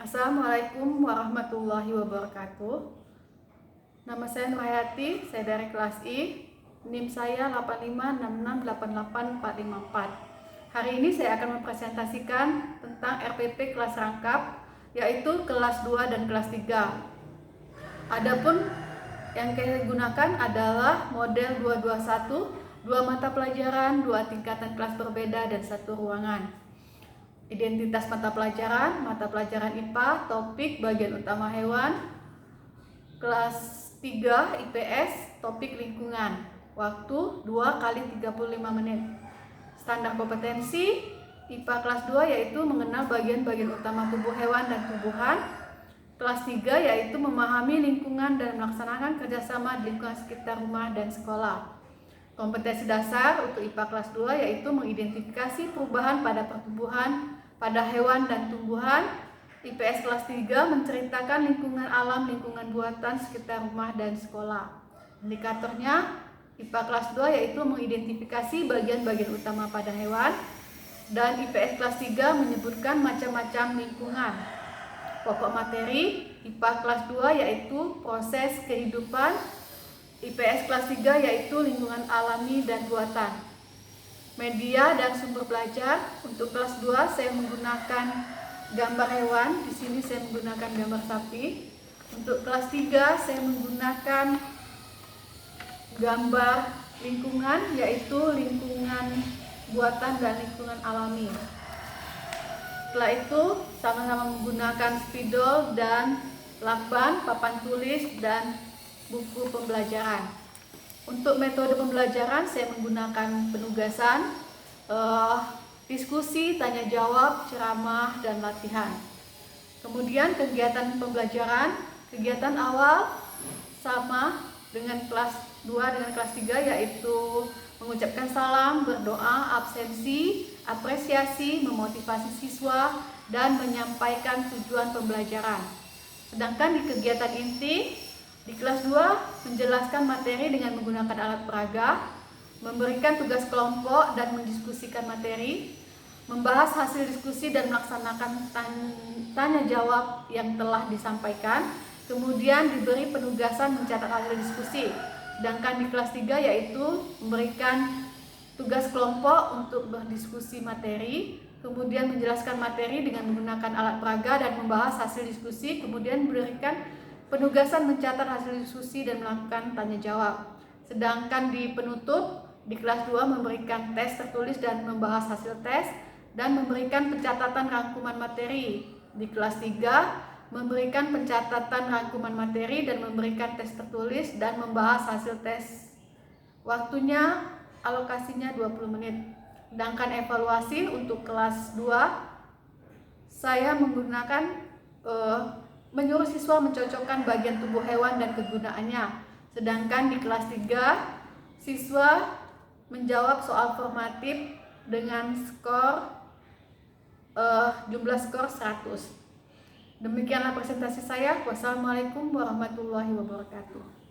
Assalamualaikum warahmatullahi wabarakatuh. Nama saya Nurhayati, saya dari kelas I. NIM saya 856688454. Hari ini saya akan mempresentasikan tentang RPP kelas rangkap, yaitu kelas 2 dan kelas 3. Adapun yang kita gunakan adalah model 221, 2 mata pelajaran, 2 tingkatan kelas berbeda, dan 1 ruangan. Identitas mata pelajaran IPA, topik bagian utama hewan. Kelas 3 IPS, topik lingkungan. Waktu 2 kali 35 menit. Standar kompetensi IPA kelas 2 yaitu mengenal bagian-bagian utama tubuh hewan dan tumbuhan. Kelas 3 yaitu memahami lingkungan dan melaksanakan kerjasama di lingkungan sekitar rumah dan sekolah. Kompetensi dasar untuk IPA kelas 2 yaitu mengidentifikasi perubahan pada pertumbuhan pada hewan dan tumbuhan. IPS kelas 3 menceritakan lingkungan alam, lingkungan buatan sekitar rumah dan sekolah. Indikatornya IPA kelas 2 yaitu mengidentifikasi bagian-bagian utama pada hewan, dan IPS kelas 3 menyebutkan macam-macam lingkungan. Pokok materi IPA kelas 2 yaitu proses kehidupan. IPS kelas 3 yaitu lingkungan alami dan buatan. Media dan sumber belajar untuk kelas 2 saya menggunakan gambar hewan. Di sini saya menggunakan gambar sapi. Untuk kelas 3 saya menggunakan gambar lingkungan, yaitu lingkungan buatan dan lingkungan alami. Setelah itu sama-sama menggunakan spidol dan lakban, papan tulis, dan buku pembelajaran. Untuk metode pembelajaran saya menggunakan penugasan, diskusi, tanya jawab, ceramah, dan latihan. Kemudian kegiatan pembelajaran, kegiatan awal sama dengan kelas 2 dengan kelas 3, yaitu mengucapkan salam, berdoa, absensi, apresiasi, memotivasi siswa, dan menyampaikan tujuan pembelajaran. Sedangkan di kegiatan inti di kelas 2 menjelaskan materi dengan menggunakan alat peraga, memberikan tugas kelompok dan mendiskusikan materi, membahas hasil diskusi dan melaksanakan tanya jawab yang telah disampaikan, kemudian diberi penugasan mencatat hasil diskusi. Sedangkan di kelas 3 yaitu memberikan tugas kelompok untuk berdiskusi materi, kemudian menjelaskan materi dengan menggunakan alat peraga dan membahas hasil diskusi, kemudian memberikan penugasan mencatat hasil diskusi dan melakukan tanya jawab. Sedangkan di penutup di kelas 2 memberikan tes tertulis dan membahas hasil tes dan memberikan pencatatan rangkuman materi. Di kelas 3 memberikan pencatatan rangkuman materi dan memberikan tes tertulis dan membahas hasil tes. Waktunya alokasinya 20 menit. Sedangkan evaluasi untuk kelas 2 saya menggunakan menyuruh siswa mencocokkan bagian tubuh hewan dan kegunaannya. Sedangkan di kelas 3 siswa menjawab soal formatif dengan jumlah skor 100. Demikianlah presentasi saya. Wassalamualaikum warahmatullahi wabarakatuh.